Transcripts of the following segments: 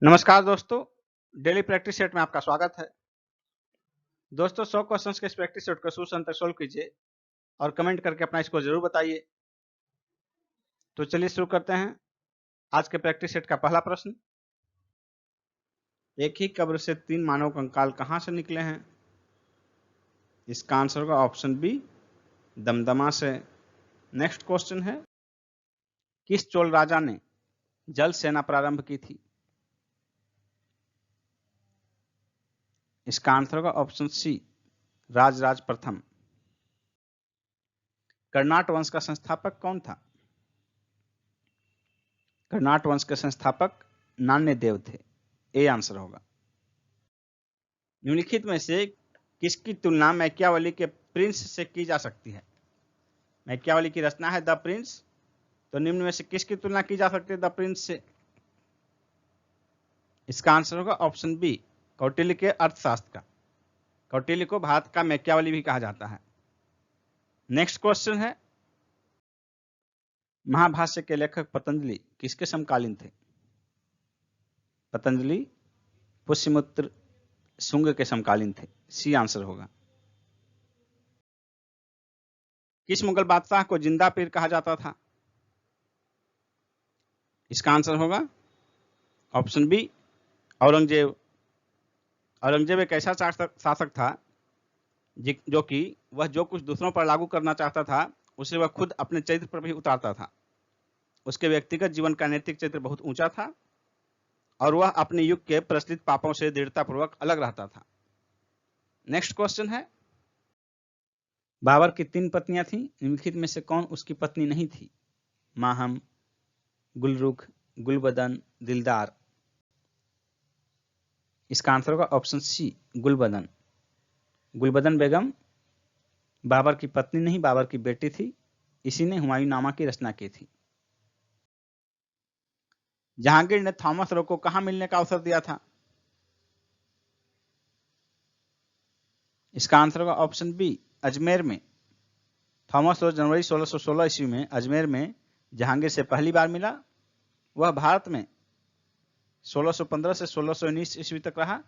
नमस्कार दोस्तों, daily practice set में आपका स्वागत है। दोस्तों 100 क्वेश्चंस के इस प्रैक्टिस सेट को शुरू से अंत तक सोल्व कीजिए और कमेंट करके अपना स्कोर जरूर बताइए। तो चलिए शुरू करते हैं। आज के प्रैक्टिस सेट का पहला प्रश्न, एक ही कब्र से 3 मानव कंकाल कहां से निकले हैं? इसका आंसर होगा ऑप्शन बी, दमदमा से। नेक्स्ट क्वेश्चन है, किस चोल राजा ने जल सेना प्रारंभ की थी? इसका आंसर होगा ऑप्शन सी, राजराज प्रथम। कर्नाट वंश का संस्थापक कौन था? कर्नाट वंश के संस्थापक नान्य देव थे। ए आंसर होगा। निम्नलिखित में से किसकी तुलना मैकियावेली के प्रिंस से की जा सकती है? मैकियावेली की रचना है द प्रिंस, तो निम्न में से किसकी तुलना की जा सकती है द प्रिंस से? इसका आंसर होगा ऑप्शन बी, कौटिल्य के अर्थशास्त्र का। कौटिल्य को भारत का मैकियावेली भी कहा जाता है। नेक्स्ट क्वेश्चन है, महाभाष्य के लेखक पतंजलि किसके समकालीन थे? पतंजलि पुष्यमित्र शुंग के समकालीन थे। सी आंसर होगा। किस मुगल बादशाह को जिंदा पीर कहा जाता था? इसका आंसर होगा ऑप्शन बी, औरंगजेब। औरंगजेब एक ऐसा शासक था जो कि वह जो कुछ दूसरों पर लागू करना चाहता था उसे वह खुद अपने चरित्र पर भी उतारता था। उसके व्यक्तिगत जीवन का नैतिक चरित्र बहुत ऊंचा था और वह अपने युग के प्रचलित पापों से दृढ़तापूर्वक अलग रहता था। नेक्स्ट क्वेश्चन है, बाबर की 3 पत्नियां थीं, निम्नलिखित में से कौन उसकी पत्नी नहीं थी? माहम, गुलरुख, गुलबदन, दिलदार। इसका आंसर होगा ऑप्शन सी, गुलबदन। गुलबदन बेगम बाबर की पत्नी नहीं, बाबर की बेटी थी। इसी ने हुमायूंनामा की रचना की थी। जहांगीर ने थॉमस रो को कहां मिलने का अवसर दिया था? इसका आंसर होगा ऑप्शन बी, अजमेर में। थॉमस रो जनवरी 1616 ईस्वी में अजमेर में जहांगीर से पहली बार मिला। वह भारत में 1615 से 1619 ईस्वी तक रहा।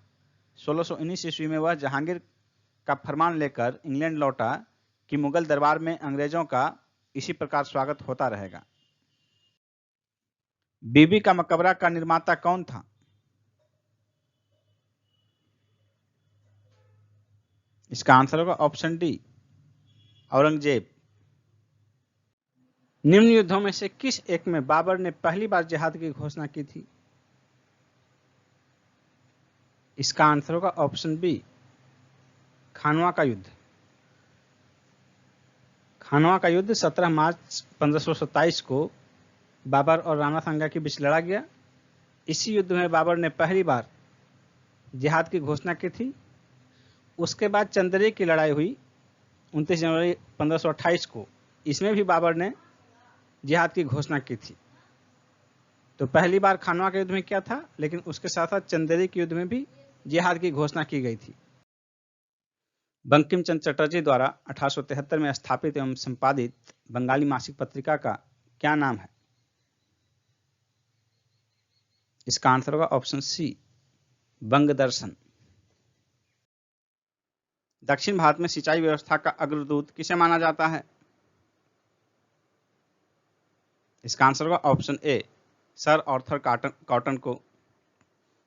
1619 ईस्वी में वह जहांगीर का फरमान लेकर इंग्लैंड लौटा कि मुगल दरबार में अंग्रेजों का इसी प्रकार स्वागत होता रहेगा। बीबी का मकबरा का निर्माता कौन था? इसका आंसर होगा ऑप्शन डी, औरंगजेब। निम्न युद्धों में से किस एक में बाबर ने पहली बार जिहाद की घोषणा की थी? इसका आंसर होगा ऑप्शन बी, खानवा का युद्ध। खानवा का युद्ध 17 मार्च 1527 को बाबर और राणा सांगा के बीच लड़ा गया। इसी युद्ध में बाबर ने पहली बार जिहाद की घोषणा की थी। उसके बाद चंदेरी की लड़ाई हुई 29 जनवरी 1528 को। इसमें भी बाबर ने जिहाद की घोषणा की थी। तो पहली बार खानवा के युद्ध में क्या था, लेकिन उसके साथ साथ चंदेरी के युद्ध में भी जिहाद की घोषणा की गई थी। बंकिम चंद्र चटर्जी द्वारा 1873 में स्थापित एवं संपादित बंगाली मासिक पत्रिका का क्या नाम है? इसका आंसर होगा ऑप्शन सी, बंग दर्शन। दक्षिण भारत में सिंचाई व्यवस्था का अग्रदूत किसे माना जाता है? इसका आंसर होगा ऑप्शन ए, सर आर्थर कॉटन को।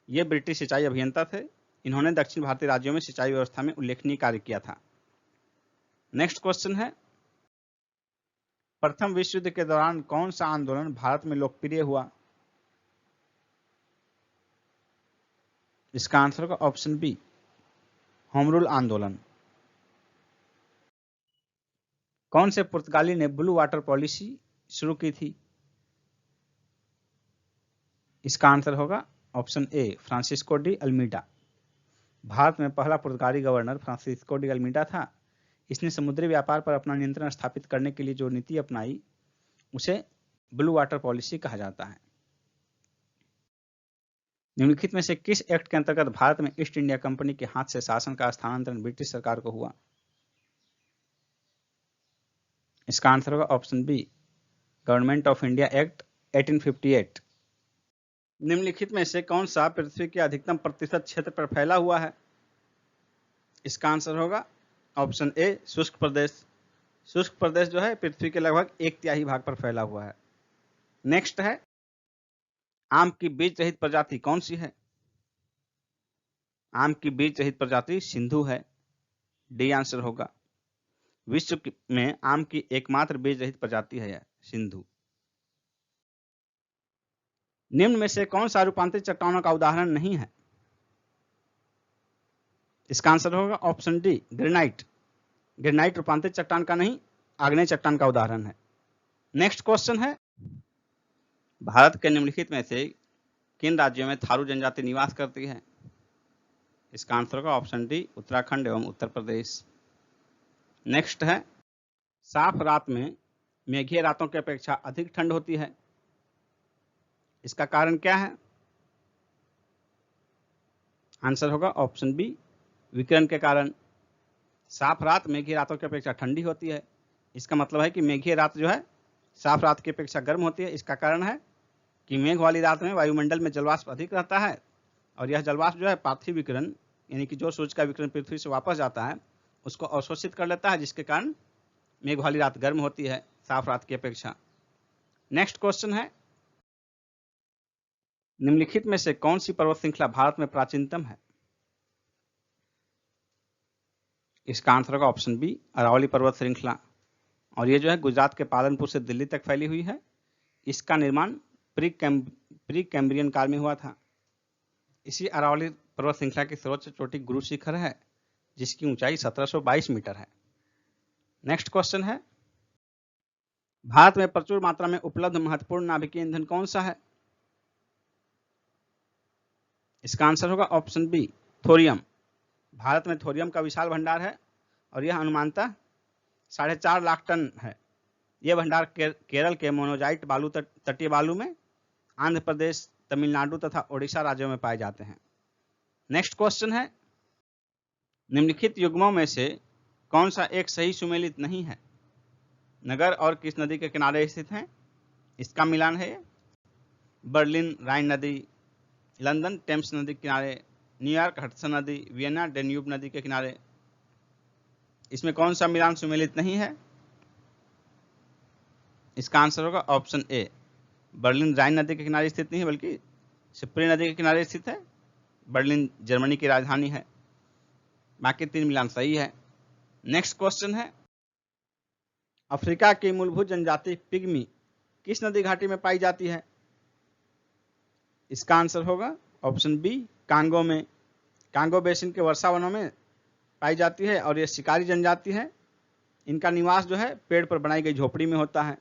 ये ब्रिटिश सिंचाई अभियंता थे। इन्होंने दक्षिण भारतीय राज्यों में सिंचाई व्यवस्था में उल्लेखनीय कार्य किया था। नेक्स्ट क्वेश्चन है, प्रथम विश्व युद्ध के दौरान कौन सा आंदोलन भारत में लोकप्रिय हुआ? इसका आंसर होगा ऑप्शन बी, होम रूल आंदोलन। कौन से पुर्तगाली ने ब्लू वाटर पॉलिसी शुरू की थी? इसका आंसर होगा ऑप्शन ए, फ्रांसिस्को डी अल्मीडा। भारत में पहला पुर्तगाली गवर्नर फ्रांसिस्को डी अल्मीडा था। इसने समुद्री व्यापार पर अपना नियंत्रण स्थापित करने के लिए जो नीति अपनाई उसे ब्लू वाटर पॉलिसी कहा जाता है। निम्नलिखित में से किस एक्ट के अंतर्गत भारत में ईस्ट इंडिया कंपनी के हाथ से शासन का स्थानांतरण ब्रिटिश सरकार को हुआ? इसका आंसर होगा option B, government of India act 1858। निम्नलिखित में से कौन सा पृथ्वी के अधिकतम प्रतिशत क्षेत्र पर फैला हुआ है? इसका आंसर होगा ऑप्शन ए शुष्क प्रदेश। शुष्क प्रदेश जो है पृथ्वी के लगभग 1/3 भाग पर फैला हुआ है। नेक्स्ट है, आम की बीज रहित प्रजाति कौन सी है? आम की बीज रहित प्रजाति सिंधु है। डी आंसर होगा। विश्व में आम की एकमात्र बीज रहित प्रजाति है यह सिंधु। निम्न में से कौन सा रूपांतरित चट्टानों का उदाहरण नहीं है? इसका आंसर होगा ऑप्शन डी ग्रेनाइट। ग्रेनाइट रूपांतरित चट्टान का नहीं, आग्नेय चट्टान का उदाहरण है। नेक्स्ट क्वेश्चन है, भारत के निम्नलिखित में से किन राज्यों में थारू जनजाति निवास करती है? इसका आंसर होगा ऑप्शन डी उत्तराखंड एवं उत्तर प्रदेश। नेक्स्ट है, साफ रात में मेघीय रातों की अपेक्षा अधिक ठंड होती है, इसका कारण क्या है? आंसर होगा ऑप्शन बी विकिरण के कारण। साफ रात मेघीय रातों की अपेक्षा ठंडी होती है, इसका मतलब है कि मेघीय रात जो है साफ रात की अपेक्षा गर्म होती है। इसका कारण है कि मेघ वाली रात में वायुमंडल में जलवाष्प अधिक रहता है और यह जलवाष्प जो है पार्थिव विकिरण यानी कि जो सूर्य का विकिरण पृथ्वी से वापस जाता है उसको अवशोषित कर लेता है, जिसके कारण मेघ वाली रात गर्म होती है साफ रात की अपेक्षा। नेक्स्ट क्वेश्चन है, निम्नलिखित में से कौन सी पर्वत श्रृंखला भारत में प्राचीनतम है? इसका आंसर होगा ऑप्शन बी अरावली पर्वत श्रृंखला। और ये जो है गुजरात के पालनपुर से दिल्ली तक फैली हुई है। इसका निर्माण प्री कैम्ब्रियन काल में हुआ था। इसी अरावली पर्वत श्रृंखला की सर्वोच्च चोटी गुरु शिखर है, जिसकी ऊंचाई 1722 मीटर है। नेक्स्ट क्वेश्चन है, भारत में प्रचुर मात्रा में उपलब्ध महत्वपूर्ण नाभिकीय ईंधन कौन सा है? इसका आंसर होगा ऑप्शन बी थोरियम। भारत में थोरियम का विशाल भंडार है और यह अनुमानतः 4.5 लाख टन है। यह भंडार केरल के मोनोजाइट बालू तटीय बालू में, आंध्र प्रदेश, तमिलनाडु तथा ओडिशा राज्यों में पाए जाते हैं। नेक्स्ट क्वेश्चन है, निम्नलिखित युग्मों में से कौन सा एक सही सुमेलित नहीं है? नगर और किस नदी के किनारे स्थित है? इसका मिलान है बर्लिन राइन नदी, लंदन टेम्स नदी के किनारे, न्यूयॉर्क हडसन नदी, वियना डेन्यूब नदी के किनारे। इसमें कौन सा मिलान सुमेलित नहीं है? इसका आंसर होगा ऑप्शन ए बर्लिन राइन नदी के किनारे स्थित नहीं है, बल्कि सिप्री नदी के किनारे स्थित है। बर्लिन जर्मनी की राजधानी है। बाकी 3 मिलान सही है। नेक्स्ट क्वेश्चन है, अफ्रीका की मूलभूत जनजाति पिग्मी किस नदी घाटी में पाई जाती है? इसका आंसर होगा ऑप्शन बी कांगो में। कांगो बेसिन के वर्षा वनों में पाई जाती है और यह शिकारी जनजाति है। इनका निवास जो है पेड़ पर बनाई गई झोपड़ी में होता है।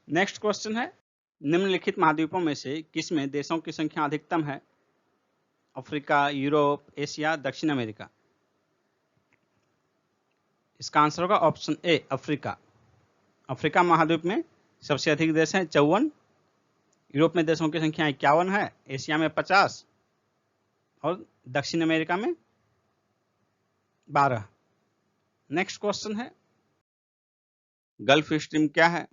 नेक्स्ट क्वेश्चन है, निम्नलिखित महाद्वीपों में से किसमें देशों की संख्या अधिकतम है? अफ्रीका, यूरोप, एशिया, दक्षिण अमेरिका। इसका आंसर होगा ऑप्शन ए अफ्रीका। अफ्रीका महाद्वीप में सबसे अधिक देश हैं 54, यूरोप में देशों की संख्या 51 है, एशिया में 50 और दक्षिण अमेरिका में 12। नेक्स्ट क्वेश्चन है, गल्फ स्ट्रीम क्या है?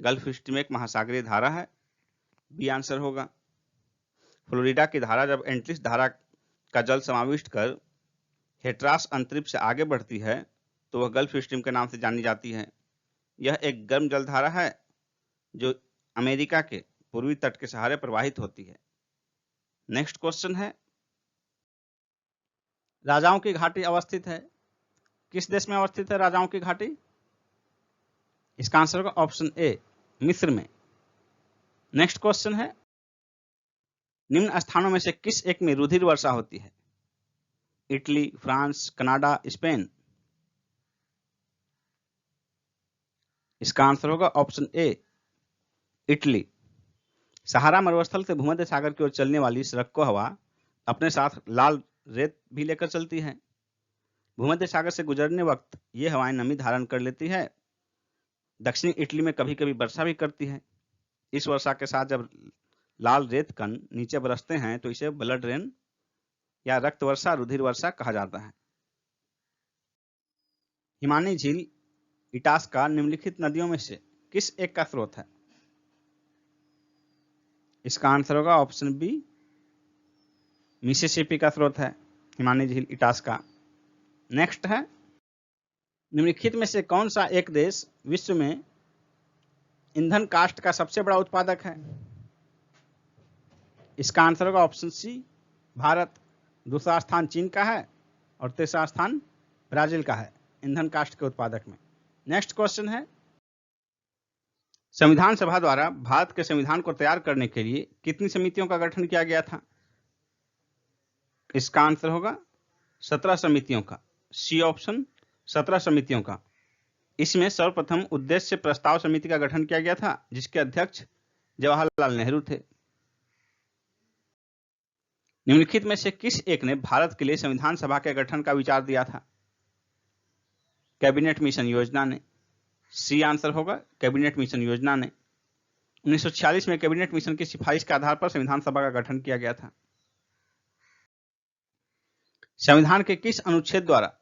गल्फ स्ट्रीम एक महासागरीय धारा है। बी आंसर होगा। फ्लोरिडा की धारा जब एंटिस धारा का जल समाविष्ट कर हेट्रास अंतरिक्ष से आगे बढ़ती है तो वह गल्फ स्ट्रीम के नाम से जानी जाती है। यह एक गर्म जल धारा है जो अमेरिका के पूर्वी तट के सहारे प्रवाहित होती है। नेक्स्ट क्वेश्चन है, राजाओं की घाटी अवस्थित है, किस देश में अवस्थित है राजाओं की घाटी? इसका आंसर होगा ऑप्शन ए मिस्र में। नेक्स्ट क्वेश्चन है, निम्न स्थानों में से किस एक में रुधिर वर्षा होती है? Italy, France, Canada, Spain. इसका आंसर होगा ऑप्शन ए इटली। सहारा मरुस्थल से भूमध्य सागर की ओर चलने वाली इस रग को हवा अपने साथ लाल रेत भी लेकर चलती है। भूमध्य सागर से गुजरने वक्त ये हवाएं नमी धारण कर लेती है। दक्षिणी इटली में कभी कभी वर्षा भी करती है। इस वर्षा के साथ जब लाल रेत कण नीचे बरसते हैं तो इसे ब्लड रेन या रक्त वर्षा, रुधिर वर्षा कहा जाता है। हिमानी झील इटास्का निम्नलिखित नदियों में से किस एक का स्रोत है? इसका आंसर होगा ऑप्शन बी, मिसिसिपी का स्रोत है हिमानी झील इटास्का। नेक्स्ट है, निम्नलिखित में से कौन सा एक देश विश्व में ईंधन काष्ठ का सबसे बड़ा उत्पादक है? इसका आंसर होगा ऑप्शन सी, भारत। दूसरा स्थान चीन का है और तीसरा स्थान ब्राजील का है ईंधन काष्ठ के उत्पादक में। नेक्स्ट क्वेश्चन है, संविधान सभा द्वारा भारत के संविधान को तैयार करने के लिए कितनी समितियों का गठन किया गया था? इसका आंसर होगा 17 समितियों का, सी ऑप्शन, 17 समितियों का। इसमें सर्वप्रथम उद्देश्य प्रस्ताव समिति का गठन किया गया था जिसके अध्यक्ष जवाहरलाल नेहरू थे। निम्नलिखित में से किस एक ने भारत के लिए संविधान सभा के गठन का विचार दिया था? कैबिनेट मिशन योजना ने, सी आंसर होगा कैबिनेट मिशन योजना ने। 1946 में कैबिनेट मिशन की सिफारिश के आधार पर संविधान सभा का गठन किया गया था। संविधान के किस अनुच्छेद द्वारा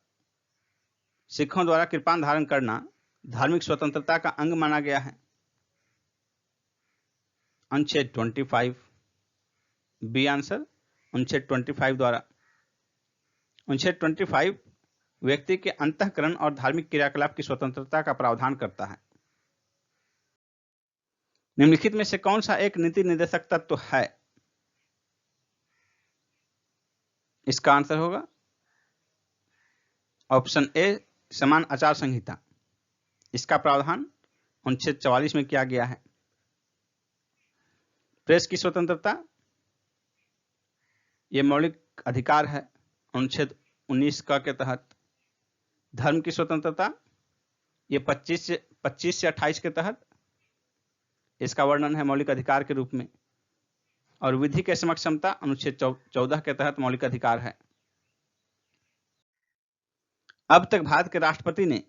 सिखों द्वारा कृपाण धारण करना धार्मिक स्वतंत्रता का अंग माना गया है? अनुच्छेद 25, बी आंसर अनुच्छेद 25 द्वारा। अनुच्छेद 25 व्यक्ति के अंतःकरण और धार्मिक क्रियाकलाप की स्वतंत्रता का प्रावधान करता है। निम्नलिखित में से कौन सा एक नीति निर्देशक तत्व है? इसका आंसर होगा ऑप्शन ए, समान आचार संहिता। इसका प्रावधान अनुच्छेद 44 में किया गया है। प्रेस की स्वतंत्रता ये मौलिक अधिकार है अनुच्छेद 19 का के तहत। धर्म की स्वतंत्रता ये 25 से 28 के तहत इसका वर्णन है मौलिक अधिकार के रूप में। और विधि के समक्ष समता अनुच्छेद 14 के तहत मौलिक अधिकार है। अब तक भारत के राष्ट्रपति ने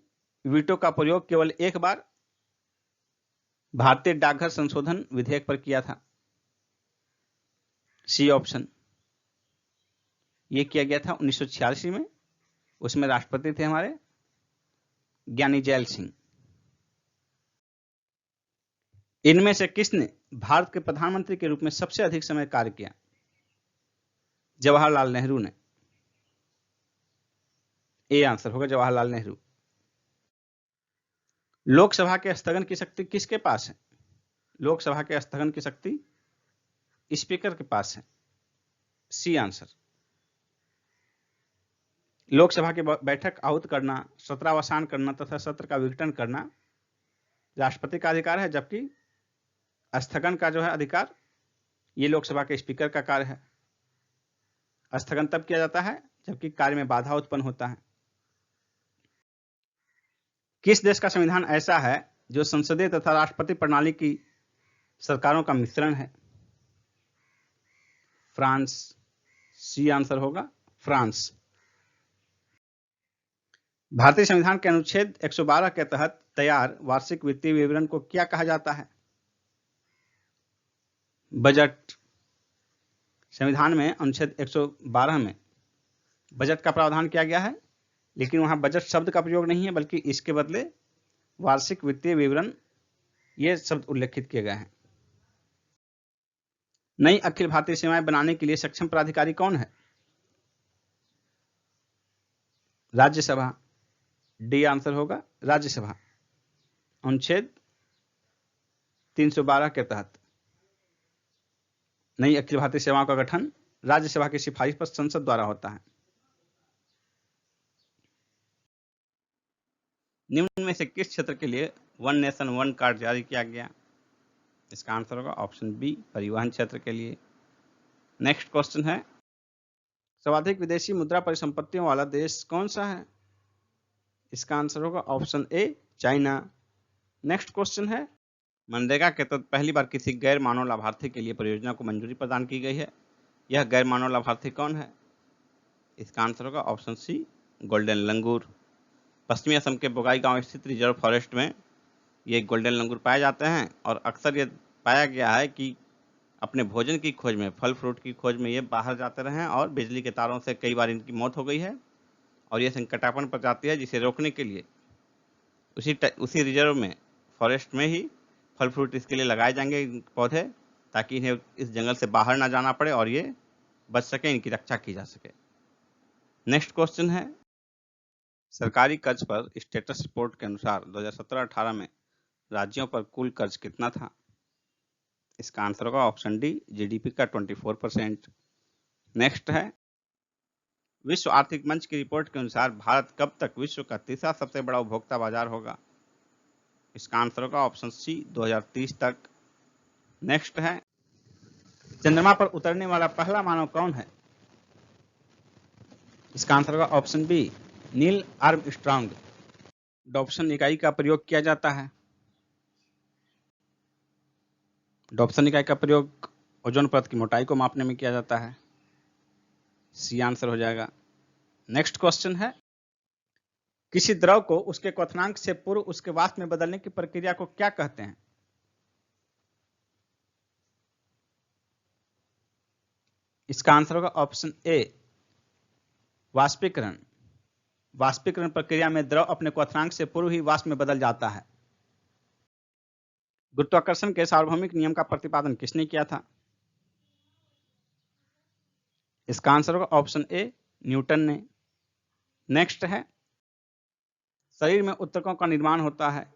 वीटो का प्रयोग केवल एक बार भारतीय डाकघर संशोधन विधेयक पर किया था, सी ऑप्शन। यह किया गया था 1986 में। उसमें राष्ट्रपति थे हमारे ज्ञानी जैल सिंह। इनमें से किसने भारत के प्रधानमंत्री के रूप में सबसे अधिक समय कार्य किया? जवाहरलाल नेहरू ने, ए आंसर होगा जवाहरलाल नेहरू। लोकसभा के स्थगन की शक्ति किसके पास है? लोकसभा के स्थगन की शक्ति स्पीकर के पास है, सी आंसर। लोकसभा की बैठक आहूत करना, सत्रावसान करना तथा सत्र का विघटन करना राष्ट्रपति का अधिकार है, जबकि स्थगन का जो है अधिकार ये लोकसभा के स्पीकर का कार्य है। स्थगन तब किया जाता है जबकि कार्य में बाधा उत्पन्न होता है। किस देश का संविधान ऐसा है जो संसदीय तथा राष्ट्रपति प्रणाली की सरकारों का मिश्रण है? फ्रांस, सी आंसर होगा फ्रांस। भारतीय संविधान के अनुच्छेद 112 के तहत तैयार वार्षिक वित्तीय विवरण को क्या कहा जाता है? बजट। संविधान में अनुच्छेद 112 में बजट का प्रावधान किया गया है, लेकिन वहां बजट शब्द का प्रयोग नहीं है, बल्कि इसके बदले वार्षिक वित्तीय विवरण ये शब्द उल्लेखित किए गए हैं। नई अखिल भारतीय सीमाएं बनाने के लिए सक्षम प्राधिकारी कौन है? राज्यसभा, डी आंसर होगा राज्यसभा। अनुच्छेद 312 के तहत नई अखिल भारतीय सेवाओं का गठन राज्यसभा की सिफारिश पर संसद द्वारा होता है। निम्न में से किस क्षेत्र के लिए वन नेशन वन कार्ड जारी किया गया? इसका आंसर होगा ऑप्शन बी, परिवहन क्षेत्र के लिए। नेक्स्ट क्वेश्चन है, सर्वाधिक विदेशी मुद्रा परिसंपत्तियों वाला देश कौन सा है? इसका आंसर होगा ऑप्शन ए, चाइना। नेक्स्ट क्वेश्चन है, मनरेगा के तहत पहली बार किसी गैर मानव लाभार्थी के लिए परियोजना को मंजूरी प्रदान की गई है। यह गैर मानव लाभार्थी कौन है? इसका आंसर होगा ऑप्शन सी, गोल्डन लंगूर। पश्चिमी असम के बोगाई गांव स्थित रिजर्व फॉरेस्ट में ये गोल्डन लंगूर पाए जाते हैं और अक्सर ये पाया गया है कि अपने भोजन की खोज में, फल फ्रूट की खोज में ये बाहर जाते रहे हैं और बिजली के तारों से कई बार इनकी मौत हो गई है। और ये संकटापन्न प्रजाति है, जिसे रोकने के लिए उसी रिजर्व में, फॉरेस्ट में ही फल फ्रूट इसके लिए लगाए जाएंगे पौधे, ताकि इन्हें इस जंगल से बाहर ना जाना पड़े और ये बच सके, इनकी रक्षा की जा सके। नेक्स्ट क्वेश्चन है, सरकारी कर्ज पर स्टेटस रिपोर्ट के अनुसार 2017-18 में राज्यों पर कुल कर्ज कितना था? इसका आंसर होगा ऑप्शन डी, जीडीपी का 24%। नेक्स्ट है, विश्व आर्थिक मंच की रिपोर्ट के अनुसार भारत कब तक विश्व का तीसरा सबसे बड़ा उपभोक्ता बाजार होगा? इसका आंसर होगा ऑप्शन सी, 2030 तक। नेक्स्ट है, चंद्रमा पर उतरने वाला पहला मानव कौन है? इसका आंसर होगा option B, Neil Armstrong. Dobson इकाई का प्रयोग किया जाता है। डॉप्सन इकाई का प्रयोग ओजोन परत की मोटाई को मापने में किया जाता है। सी आंसर हो जाएगा। नेक्स्ट क्वेश्चन है, किसी द्रव को उसके क्वथनांक से पूर्व उसके वाष्प में बदलने की प्रक्रिया को क्या कहते हैं? इसका आंसर होगा ऑप्शन ए, वाष्पीकरण। वाष्पीकरण प्रक्रिया में द्रव अपने क्वथनांक से पूर्व ही वाष्प में बदल जाता है। गुरुत्वाकर्षण के सार्वभौमिक नियम का प्रतिपादन किसने किया था? इसका आंसर होगा ऑप्शन ए, न्यूटन ने। नेक्स्ट है, शरीर में उत्तकों का निर्माण होता है।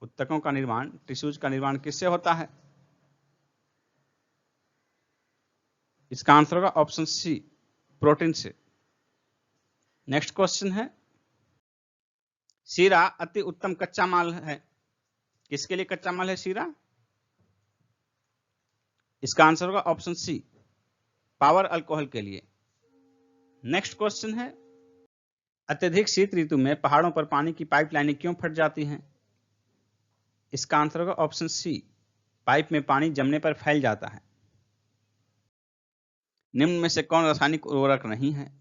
उत्तकों का निर्माण, टिश्यूज का निर्माण किससे होता है? इसका आंसर होगा ऑप्शन सी, प्रोटीन से। नेक्स्ट क्वेश्चन है, शीरा अति उत्तम कच्चा माल है। किसके लिए कच्चा माल है शीरा? इसका आंसर होगा ऑप्शन सी, पावर अल्कोहल के लिए। नेक्स्ट क्वेश्चन है, अत्यधिक शीत ऋतु में पहाड़ों पर पानी की पाइपलाइनें क्यों फट जाती हैं? इसका आंसर होगा ऑप्शन सी, पाइप में पानी जमने पर फैल जाता है। निम्न में से कौन रासायनिक उर्वरक नहीं है?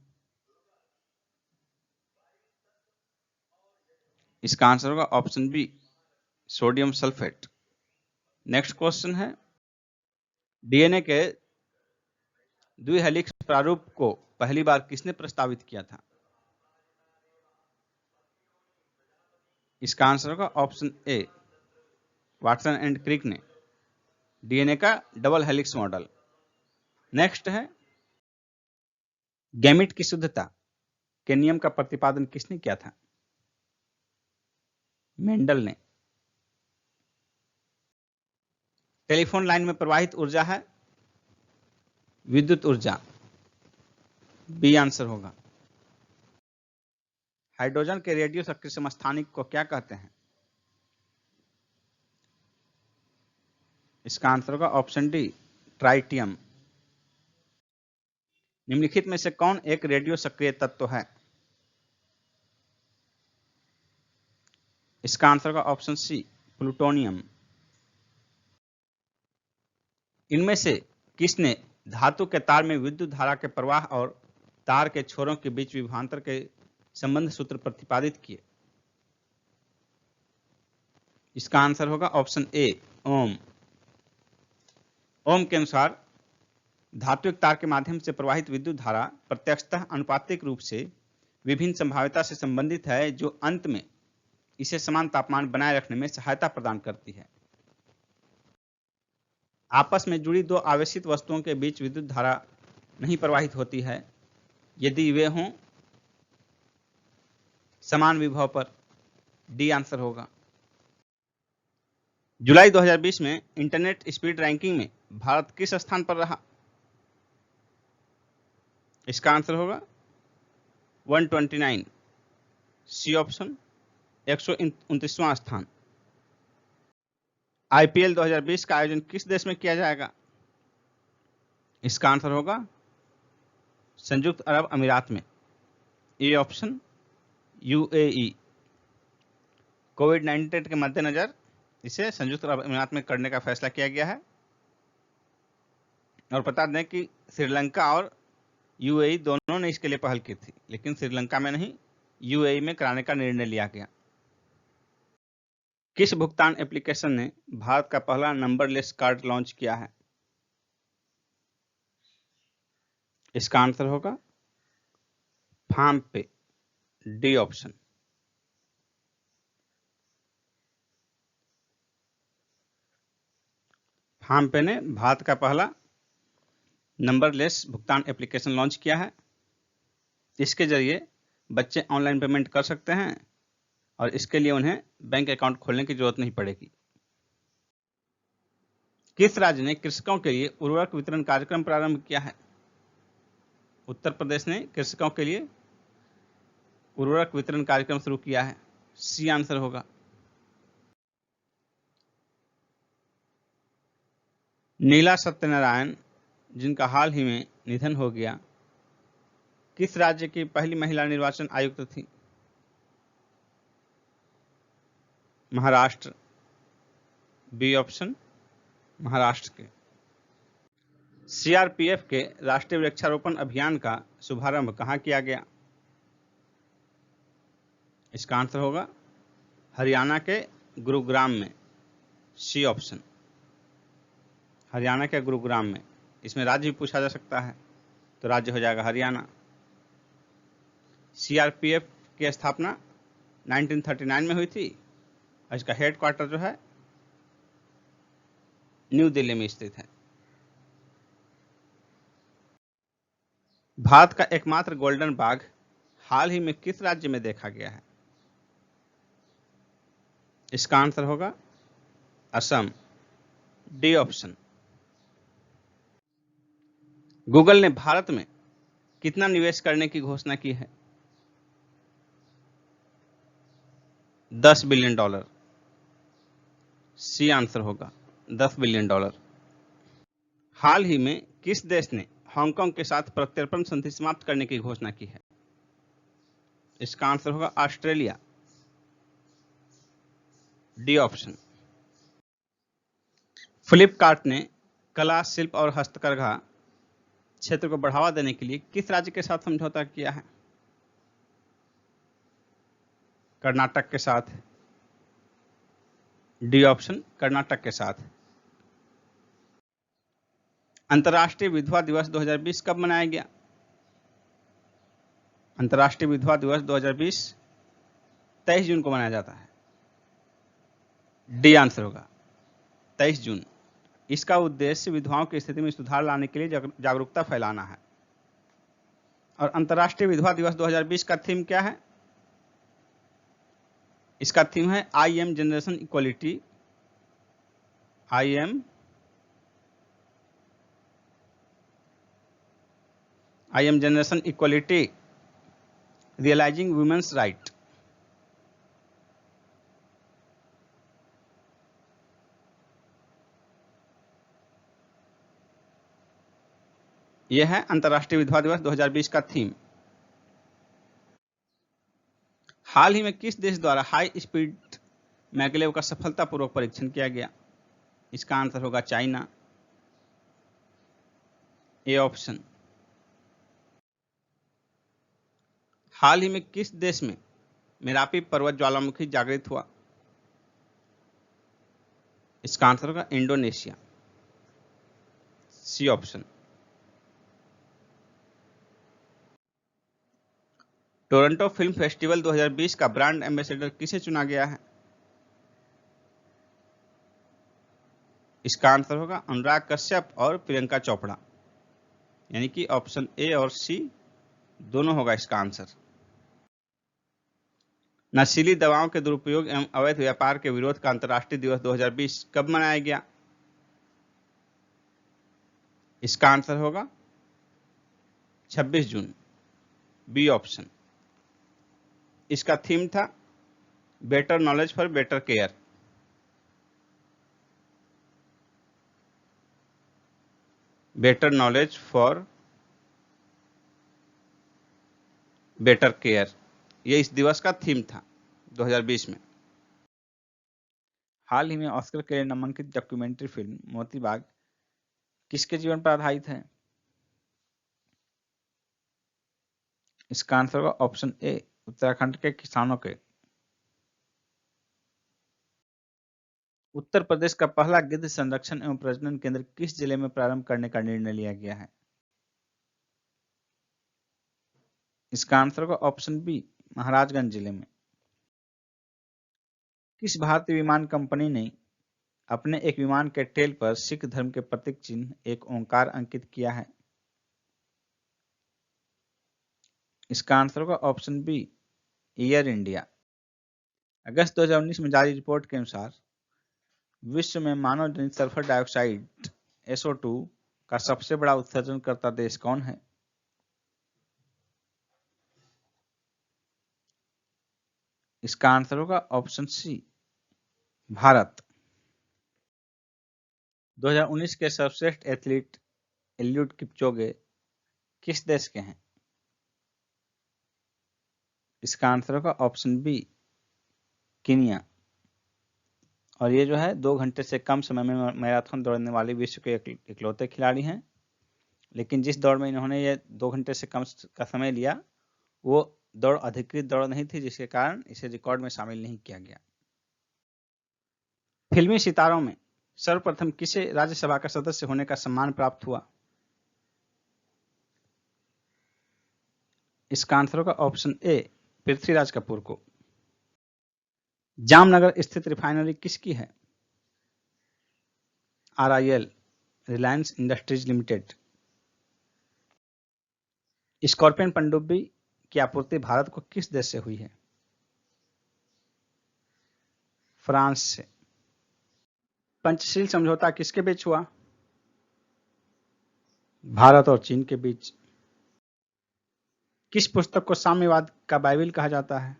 इसका आंसर होगा option B, sodium sulphate. Next question है, डीएनए के द्विहेलिक्स प्रारूप को पहली बार किसने प्रस्तावित किया था? इसका आंसर होगा option A, Watson and Crick ने डीएनए का डबल हेलिक्स मॉडल। नेक्स्ट है, गैमीट की शुद्धता के नियम का प्रतिपादन किसने किया था? मेंडल ने। टेलीफोन लाइन में प्रवाहित ऊर्जा है विद्युत ऊर्जा। बी आंसर होगा। हाइड्रोजन के रेडियो सक्रिय समस्थानिक को क्या कहते हैं? इसका आंसर होगा ऑप्शन डी, ट्राइटियम। निम्नलिखित में से कौन एक रेडियो सक्रिय तत्व है? इसका आंसर होगा ऑप्शन सी, प्लूटोनियम। इनमें से किसने धातु के तार में विद्युत धारा के प्रवाह और तार के छोरों के बीच विभवांतर के संबंध सूत्र प्रतिपादित किए? इसका आंसर होगा ऑप्शन ए, ओम। ओम के अनुसार धात्विक तार के माध्यम से प्रवाहित विद्युत धारा प्रत्यक्षतः अनुपातिक रूप से विभिन्न संभाव्यता से संबंधित है, जो अंत में इसे समान तापमान बनाए रखने में सहायता प्रदान करती है। आपस में जुड़ी दो आवेशित वस्तुओं के बीच विद्युत धारा नहीं प्रवाहित होती है यदि वे हों समान विभव पर। डी आंसर होगा। जुलाई 2020 में इंटरनेट स्पीड रैंकिंग में भारत किस स्थान पर रहा? इसका आंसर होगा 129। सी ऑप्शन, 129वां स्थान। आईपीएल 2020 का आयोजन किस देश में किया जाएगा? इसका आंसर होगा संयुक्त अरब अमीरात में। A option, UAE. कोविड-19 के मद्देनजर इसे संयुक्त अरब अमीरात में करने का फैसला किया गया है। और बता दें कि श्रीलंका और यूएई दोनों ने इसके लिए पहल की थी, लेकिन श्रीलंका में नहीं, यूएई में कराने का निर्णय लिया गया। किस भुगतान एप्लीकेशन ने भारत का पहला नंबरलेस कार्ड लॉन्च किया है? इसका आंसर होगा फार्म पे। D option. फोनपे ने भारत का पहला नंबरलेस भुगतान एप्लीकेशन लॉन्च किया है। इसके जरिए बच्चे ऑनलाइन पेमेंट कर सकते हैं और इसके लिए उन्हें बैंक अकाउंट खोलने की जरूरत नहीं पड़ेगी। किस राज्य ने कृषकों के लिए उर्वरक वितरण कार्यक्रम प्रारंभ किया है? उत्तर प्रदेश ने कृषकों के लिए उर्वरक वितरण कार्यक्रम शुरू किया है। सी आंसर होगा। नीला सत्यनारायण, जिनका हाल ही में निधन हो गया, किस राज्य की पहली महिला निर्वाचन आयुक्त थी? महाराष्ट्र। बी ऑप्शन महाराष्ट्र के। सीआरपीएफ के राष्ट्रीय वृक्षारोपण अभियान का शुभारंभ कहां किया गया? इसका आंसर होगा हरियाणा के गुरुग्राम में। सी ऑप्शन हरियाणा के गुरुग्राम में। इसमें राज्य भी पूछा जा सकता है, तो राज्य हो जाएगा हरियाणा। सीआरपीएफ की स्थापना 1939 में हुई थी और इसका हेडक्वार्टर जो है न्यू दिल्ली में स्थित है। भारत का एकमात्र गोल्डन बाघ हाल ही में किस राज्य में देखा गया है? इसका आंसर होगा असम। D option. गूगल ने भारत में कितना निवेश करने की घोषणा की है? $10 बिलियन। सी आंसर होगा $10 बिलियन। हाल ही में किस देश ने हांगकांग के साथ प्रत्यर्पण संधि समाप्त करने की घोषणा की है? इसका आंसर होगा ऑस्ट्रेलिया। D option. फ्लिपकार्ट ने कला, शिल्प और हस्तकरघा क्षेत्र को बढ़ावा देने के लिए किस राज्य के साथ समझौता किया है? कर्नाटक के साथ। डी ऑप्शन कर्नाटक के साथ। अंतर्राष्ट्रीय विधवा दिवस 2020 कब मनाया गया? अंतर्राष्ट्रीय विधवा दिवस 2020 23 जून को मनाया जाता है। डी आंसर होगा 23 जून। इसका उद्देश्य विधवाओं की स्थिति में सुधार लाने के लिए जागरूकता फैलाना है। और अंतर्राष्ट्रीय विधवा दिवस 2020 का थीम क्या है? इसका थीम है I am generation equality. I am generation equality, realising women's right. यह है अंतर्राष्ट्रीय विधवा दिवस 2020 का थीम। हाल ही में किस देश द्वारा हाई स्पीड मैगलेव का सफलतापूर्वक परीक्षण किया गया? इसका आंसर होगा चाइना। A option. हाल ही में किस देश में मेरापी पर्वत ज्वालामुखी जागृत हुआ? इसका आंसर होगा Indonesia. C option. Toronto film festival 2020 का ब्रांड एम्बेसडर किसे चुना गया है? इसका आंसर होगा अनुराग कश्यप और प्रियंका चोपड़ा, यानी कि ऑप्शन ए और सी दोनों होगा इसका आंसर। नशीली दवाओं के दुरुपयोग एवं अवैध व्यापार के विरोध का अंतर्राष्ट्रीय दिवस 2020 कब मनाया गया? इसका आंसर होगा 26 जून। B option. इसका थीम था better knowledge for better care. Better knowledge for better care, ये इस दिवस का थीम था 2020 में। हाल ही में ऑस्कर के लिए नामांकित डॉक्यूमेंट्री फिल्म मोती बाग किसके जीवन पर आधारित है? इसका आंसर होगा ऑप्शन ए उत्तराखंड के किसानों के। उत्तर प्रदेश का पहला गिद्ध संरक्षण एवं प्रजनन केंद्र किस जिले में प्रारंभ करने का निर्णय लिया गया है? इसका आंसर होगा ऑप्शन बी महाराजगंज जिले में। किस भारतीय विमान कंपनी ने अपने एक विमान के टेल पर सिख धर्म के प्रतीक चिन्ह एक ओंकार अंकित किया है? इसका आंसर होगा ऑप्शन बी, एयर इंडिया। अगस्त 2019 में जारी रिपोर्ट के अनुसार विश्व में मानव जनित सल्फर डाइऑक्साइड SO2 का सबसे बड़ा उत्सर्जनकर्ता देश कौन है? इसका आंसर होगा ऑप्शन सी, भारत। 2019 के सर्वश्रेष्ठ एथलीट एलियूड किपचोगे किस देश के हैं? इसका आंसर होगा ऑप्शन बी, कीनिया। और ये जो है 2 घंटे से कम समय में मैराथन दौड़ने वाले विश्व के इकलौते खिलाड़ी हैं। लेकिन जिस दौड़ में इन्होंने ये 2 घंटे से कम का समय लिया वो दौड़ अधिकृत दौड़ नहीं थी, जिसके कारण इसे रिकॉर्ड में शामिल नहीं किया गया। फिल्मी सितारों में सर्वप्रथम किसे राज्यसभा का सदस्य होने का सम्मान प्राप्त हुआ? इसका आंसर होगा ऑप्शन ए, पृथ्वीराज कपूर को। जामनगर स्थित रिफाइनरी किसकी है? RIL, Reliance industries limited. Scorpion पनडुब्बी की आपूर्ति भारत को किस देश से हुई है? फ्रांस से। पंचशील समझौता किसके बीच हुआ? भारत और चीन के बीच। किस पुस्तक को साम्यवाद का बाइबिल कहा जाता है?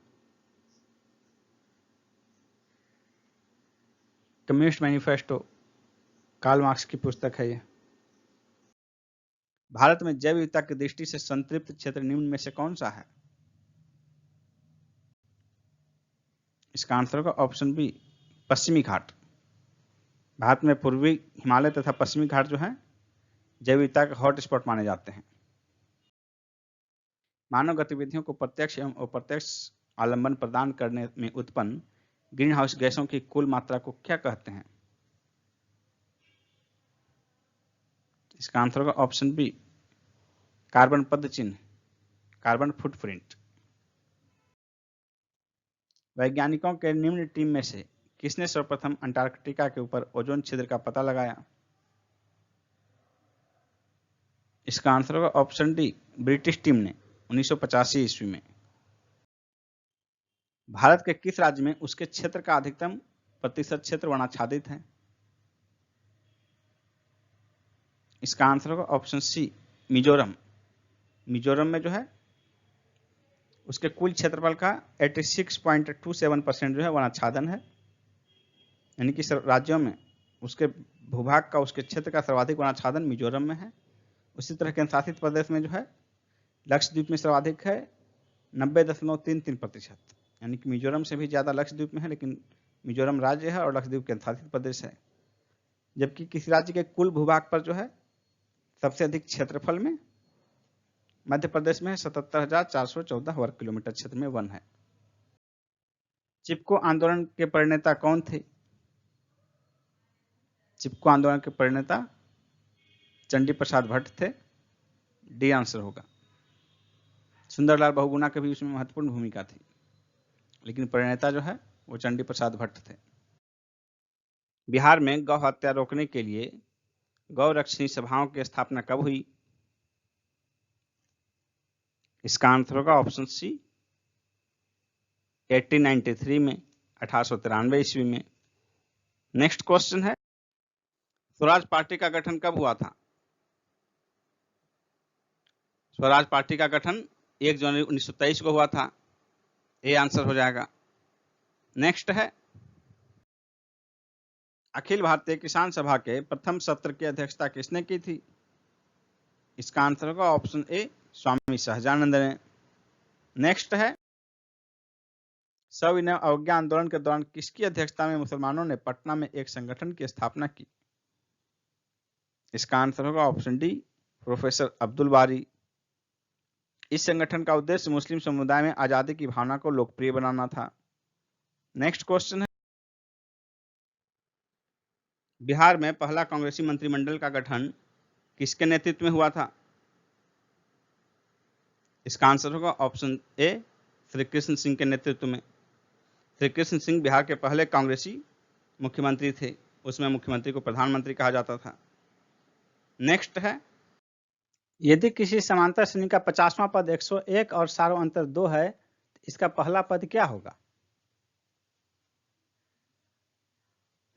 कम्युनिस्ट मैनिफेस्टो, कार्ल मार्क्स की पुस्तक है ये। भारत में जैव विविधता की दृष्टि से संतृप्त क्षेत्र निम्न में से कौन सा है? इसका आंसर होगा ऑप्शन बी, पश्चिमी घाट। भारत में पूर्वी हिमालय तथा पश्चिमी घाट जो है जैव विविधता का हॉटस्पॉट माने जाते हैं। मानव गतिविधियों को प्रत्यक्ष एवं अप्रत्यक्ष आलंबन प्रदान करने में उत्पन्न ग्रीन हाउस गैसों की कुल मात्रा को क्या कहते हैं? इसका आंसर होगा ऑप्शन बी, कार्बन पद चिन्ह, कार्बन फुटप्रिंट। वैज्ञानिकों के निम्न टीम में से किसने सर्वप्रथम अंटार्कटिका के ऊपर ओजोन छिद्र का पता लगाया? इसका आंसर होगा ऑप्शन डी, ब्रिटिश टीम ने 1985 ईस्वी में। भारत के किस राज्य में उसके क्षेत्र का अधिकतम प्रतिशत क्षेत्र वनाच्छादित है? इसका आंसर होगा ऑप्शन सी, मिजोरम। मिजोरम में जो है उसके कुल क्षेत्रफल का 86.27% जो है वनाच्छादन है। यानी कि राज्यों में उसके भूभाग का, उसके क्षेत्र का सर्वाधिक वनाच्छादन मिजोरम में है। उसी तरह केंद्र शासित प्रदेश में जो है लक्षद्वीप में सर्वाधिक है 90.33%। यानी कि मिजोरम से भी ज़्यादा लक्षद्वीप में है, लेकिन मिजोरम राज्य है और लक्षद्वीप केंद्र शासित प्रदेश है। जबकि किसी राज्य के कुल भूभाग पर जो है सबसे अधिक क्षेत्रफल में मध्य प्रदेश में 77,414 वर्ग किलोमीटर क्षेत्र में वन है। चिपको आंदोलन के प्रणेता कौन थे? चिपको आंदोलन के प्रणेता चंडी प्रसाद भट्ट थे। डी आंसर होगा। सुंदरलाल बहुगुणा की भी उसमें महत्वपूर्ण भूमिका थी, लेकिन प्रणेता जो है वो चंडी प्रसाद भट्ट थे। बिहार में गौ हत्या रोकने के लिए गौ रक्षणी सभाओं की स्थापना कब हुई? इसका आंसर होगा ऑप्शन सी, 1893 में, 1893 ईस्वी में। नेक्स्ट क्वेश्चन है, स्वराज पार्टी का गठन कब हुआ था? स्वराज पार्टी का गठन 1 जनवरी 1923 को हुआ था। ये आंसर हो जाएगा। नेक्स्ट है, अखिल भारतीय किसान सभा के प्रथम सत्र की अध्यक्षता किसने की थी? इसका आंसर होगा ऑप्शन ए, स्वामी सहजानंद ने। नेक्स्ट है, सविनय अवज्ञा आंदोलन के दौरान किसकी अध्यक्षता में मुसलमानों ने पटना में एक संगठन की स्थापना की? इसका आंसर होगा ऑप्शन डी, प्रोफेसर अब्दुल बारी। इस संगठन का उद्देश्य मुस्लिम समुदाय में आजादी की भावना को लोकप्रिय बनाना था। नेक्स्ट क्वेश्चन है, बिहार में पहला कांग्रेसी मंत्रिमंडल का गठन किसके नेतृत्व में हुआ था? इसका आंसर होगा ऑप्शन ए, श्री कृष्ण सिंह के नेतृत्व में। श्री कृष्ण सिंह बिहार के पहले कांग्रेसी मुख्यमंत्री थे। उसमें मुख्यमंत्री को प्रधानमंत्री कहा जाता था। नेक्स्ट है, यदि किसी समांतर श्रेणी का 50वां पद 101 और सारों अंतर 2 है, इसका पहला पद क्या होगा?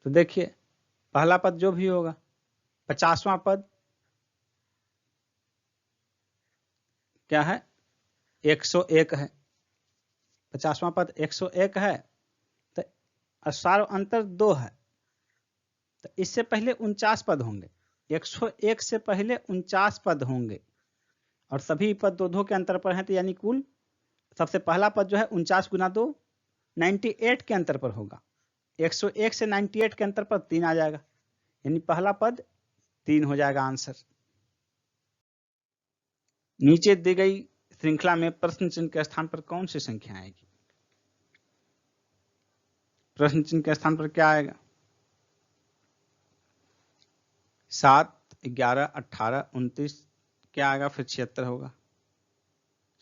तो देखिए, पहला पद जो भी होगा, 50वां पद क्या है? 101 है। 50वां पद 101 है, तो सारों अंतर 2 है, तो इससे पहले 49 पद होंगे। 101 से पहले 49 पद होंगे और सभी पद 2-2 के अंतर पर हैं, तो यानी कुल सबसे पहला पद जो है 49 गुना 2 98 के अंतर पर होगा। 101 से 98 के अंतर पर 3 आ जाएगा, यानी पहला पद 3 हो जाएगा आंसर। नीचे दी गई श्रृंखला में प्रश्न चिन्ह के स्थान पर कौन सी संख्या आएगी? प्रश्न चिन्ह के स्थान पर क्या आएगा? 7, 11, 18, 29, क्या आएगा? फिर 76 होगा।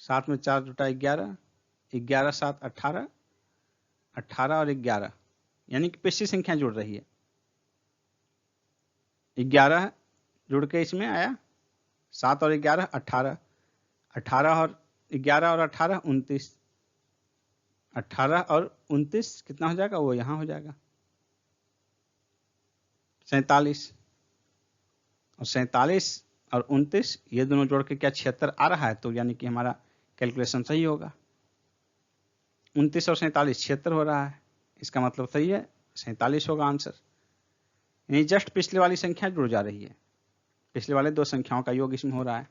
7 में 4 जुटा 11, 11, 7, 18, 18 और 11, यानी कि पिछली संख्या जुड़ रही है। 11 जुड़ के इसमें आया, 7 और 11 18, 18 और 11 और 18 29, 18 और 29 कितना हो जाएगा? वो यहां हो जाएगा 47, और 47 और 29 ये दोनों जोड़ के क्या 76 आ रहा है, तो यानी कि हमारा कैलकुलेशन सही होगा। 29 और 47 76 हो रहा है, इसका मतलब सही है, 47 होगा आंसर। यानी जस्ट पिछले वाली संख्या जुड़ जा रही है, पिछले वाले 2 संख्याओं का योग इसमें हो रहा है।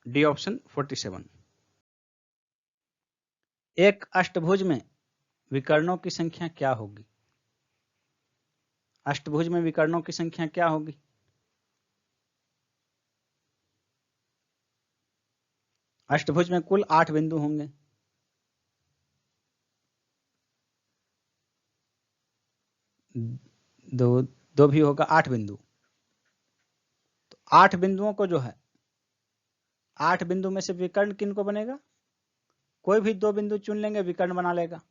D option 47। एक अष्टभुज में विकर्णों की संख्या क्या होगी? अष्टभुज में विकर्णों की संख्या क्या होगी? अष्टभुज में कुल 8 बिंदु होंगे। दो भी होगा, 8 बिंदु। तो 8 बिंदुओं को जो है, 8 बिंदु में से विकर्ण किन को बनेगा? कोई भी 2 बिंदु चुन लेंगे, विकर्ण बना लेगा।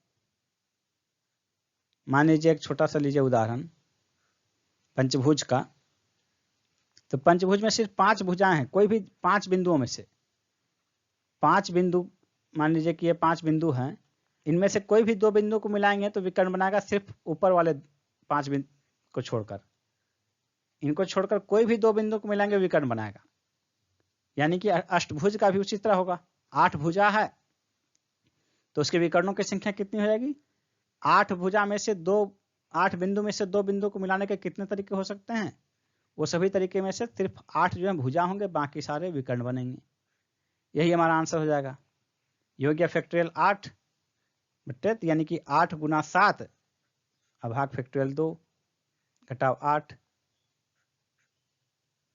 मान लीजिए एक छोटा सा लीजिए उदाहरण पंचभुज का। तो पंचभुज में सिर्फ 5 भुजाएं हैं, कोई भी 5 बिंदुओं में से 5 बिंदु, मान लीजिए कि ये 5 बिंदु हैं, इनमें से कोई भी 2 बिंदु को मिलाएंगे तो विकर्ण बनाएगा, सिर्फ ऊपर वाले 5 बिंदु को छोड़कर। इनको छोड़कर कोई भी 2 बिंदु को मिलाएंगे, विकर्ण बनाएगा। यानी कि अष्टभुज का भी उसी तरह होगा। 8 भुजा है तो उसके विकर्णों की संख्या कितनी हो जाएगी? 8 भुजा में से 8 बिंदु में से 2 बिंदु को मिलाने के कितने तरीके हो सकते हैं? वो सभी तरीके में से सिर्फ 8 जो है भुजा होंगे, बाकी सारे विकर्ण बनेंगे। यही हमारा आंसर हो जाएगा। ये हो गया फैक्टोरियल 8 बटे, यानी कि 8 गुना 7 अभाग फैक्टोरियल 2 घटाव 8,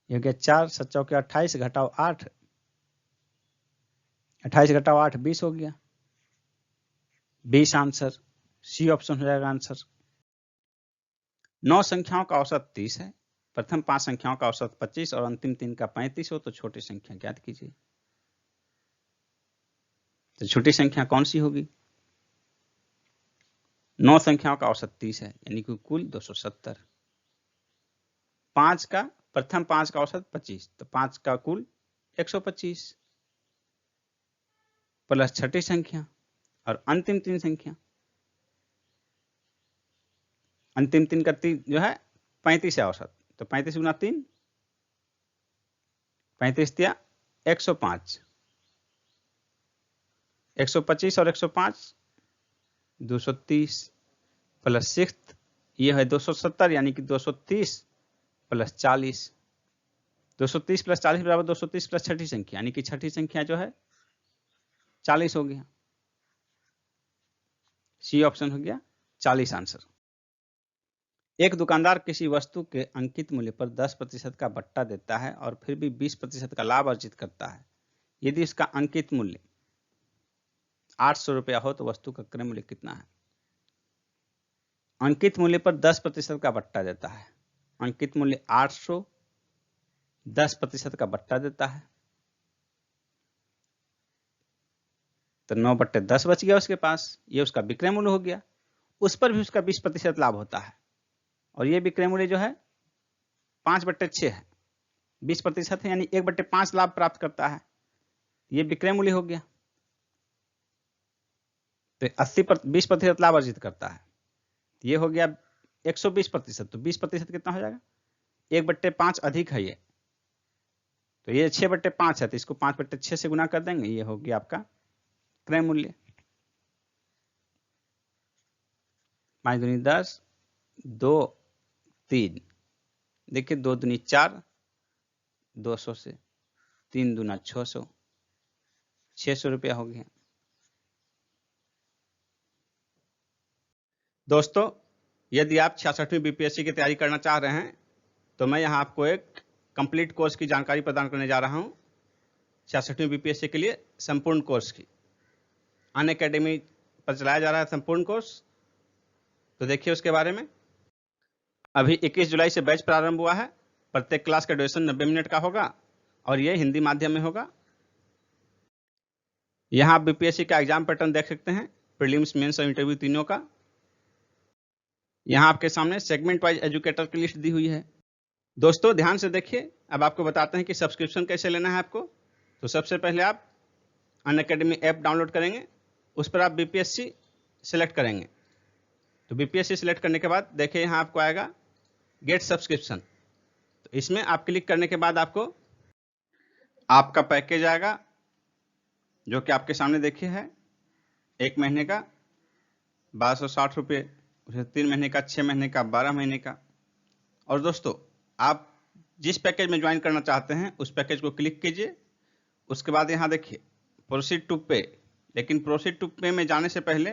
ये हो गया 4, 7 चौके 28 घटाव 8, 28 घटाव 8 20 हो गया। 20 आंसर, सी ऑप्शन हो जाएगा आंसर। 9 संख्याओं का औसत 30 है, प्रथम 5 संख्याओं का औसत 25 और अंतिम 3 का 35 हो तो छोटी संख्या ज्ञात कीजिए। तो छोटी संख्या कौन सी होगी? 9 संख्याओं का औसत 30 है, यानी कि कुल 270। 5 का, प्रथम 5 का औसत 25, तो 5 का कुल 125 प्लस छठी संख्या और अंतिम 3 संख्या। अंतिम 3 का 3 जो है 35 है औसत, तो 35 गुना 3, 35 दिया 105, 125 और 105 230 प्लस 6 ये है 270, यानी कि 230 प्लस 40, 230 प्लस 40 बराबर 230 प्लस छठी संख्या, यानी कि छठी संख्या जो है 40 हो गया। सी ऑप्शन हो गया 40 आंसर। एक दुकानदार किसी वस्तु के अंकित मूल्य पर 10% का बट्टा देता है और फिर भी 20% का लाभ अर्जित करता है। यदि इसका अंकित मूल्य 800 रुपया हो तो वस्तु का क्रय मूल्य कितना है? अंकित मूल्य पर 10% का बट्टा देता है, अंकित मूल्य 800, 10% का बट्टा देता है, तो 9/10 बच गया उसके पास, ये उसका विक्रय मूल्य हो गया। उस पर भी उसका 20% लाभ होता है, और ये विक्रय मूल्य जो है 5/6 है, 20% है, यानी 1/5 लाभ प्राप्त करता है। ये विक्रय मूल्य हो गया, तो 20% लाभ अर्जित करता है। ये हो गया 120%, तो 20% कितना हो जाएगा, 1/5 अधिक है ये, तो ये 6/5 है, तो इसको 5/6 से गुना कर देंगे, ये हो गया आपका क्रय मूल्य। 5 दूनी 10, 2 3, देखिए 2 दूनी 4, 200 से 3 दूना 600, 600 रुपया हो गया। दोस्तों, यदि आप 66वीं बीपीएससी की तैयारी करना चाह रहे हैं तो मैं यहाँ आपको एक कंप्लीट कोर्स की जानकारी प्रदान करने जा रहा हूँ। 66वीं बीपीएससी के लिए संपूर्ण कोर्स की अनअकैडमी पर चलाया जा रहा है संपूर्ण कोर्स। तो देखिए उसके बारे में। अभी 21 जुलाई से बैच प्रारंभ हुआ है। प्रत्येक क्लास का ड्यूरेशन 90 मिनट का होगा और ये हिंदी माध्यम में होगा। यहाँ आप बीपीएससी का एग्जाम पैटर्न देख सकते हैं, प्रीलिम्स, मेंस और इंटरव्यू तीनों का। यहाँ आपके सामने सेगमेंट वाइज एजुकेटर की लिस्ट दी हुई है। दोस्तों ध्यान से देखिए, अब आपको बताते हैं कि सब्सक्रिप्शन कैसे लेना है आपको। तो सबसे पहले आप अनअकैडमी ऐप डाउनलोड करेंगे, उस पर आप बीपीएससी सिलेक्ट करेंगे। तो बीपीएससी सिलेक्ट करने के बाद देखिए यहाँ आपको आएगा गेट सब्सक्रिप्शन। तो इसमें आप क्लिक करने के बाद आपको आपका पैकेज आएगा, जो कि आपके सामने देखिए है 1 महीने का 1260 रुपये, 3 महीने का, 6 महीने का, 12 महीने का। और दोस्तों आप जिस पैकेज में ज्वाइन करना चाहते हैं उस पैकेज को क्लिक कीजिए। उसके बाद यहाँ देखिए प्रोसीड टू पे। लेकिन प्रोसीड टू पे में जाने से पहले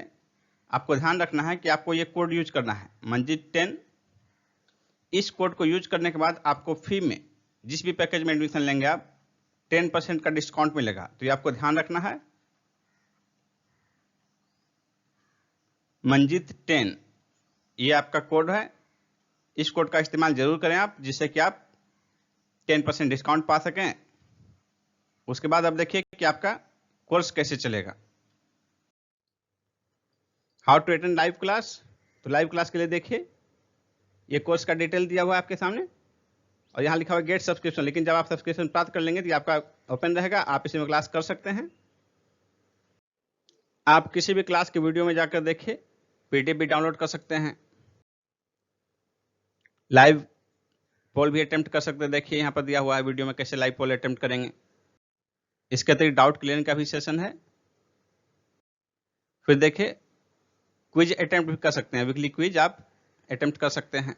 आपको ध्यान रखना है कि आपको ये कोड यूज करना है, मंजित 10। इस कोड को यूज करने के बाद आपको फ्री में जिस भी पैकेज में एडमिशन लेंगे आप 10% का डिस्काउंट मिलेगा। तो ये आपको ध्यान रखना है, मंजित 10 ये आपका कोड है। इस कोड का इस्तेमाल जरूर करें आप, जिससे कि आप 10% डिस्काउंट पा सकें। उसके बाद अब देखिए कि आपका कोर्स कैसे चलेगा। How to attend live class. तो लाइव क्लास के लिए देखिए ये कोर्स का डिटेल दिया हुआ है आपके सामने और यहाँ लिखा हुआ है गेट सब्सक्रिप्शन। लेकिन जब आप सब्सक्रिप्शन प्राप्त कर लेंगे तो ये आपका ओपन रहेगा, आप इसी में क्लास कर सकते हैं। आप किसी भी क्लास की वीडियो में जाकर देखिए, पीडीएफ भी डाउनलोड कर सकते हैं, लाइव पोल भी अटेम्प्ट कर सकते हैं। देखिए यहाँ पर दिया हुआ है वीडियो में कैसे लाइव पोल अटेम्प्ट करेंगे। इसके अतिरिक्त डाउट क्लियर का भी सेशन है। फिर देखिए क्विज अटेम्प्ट भी कर सकते हैं, वीकली क्विज आप अटेम्प्ट कर सकते हैं।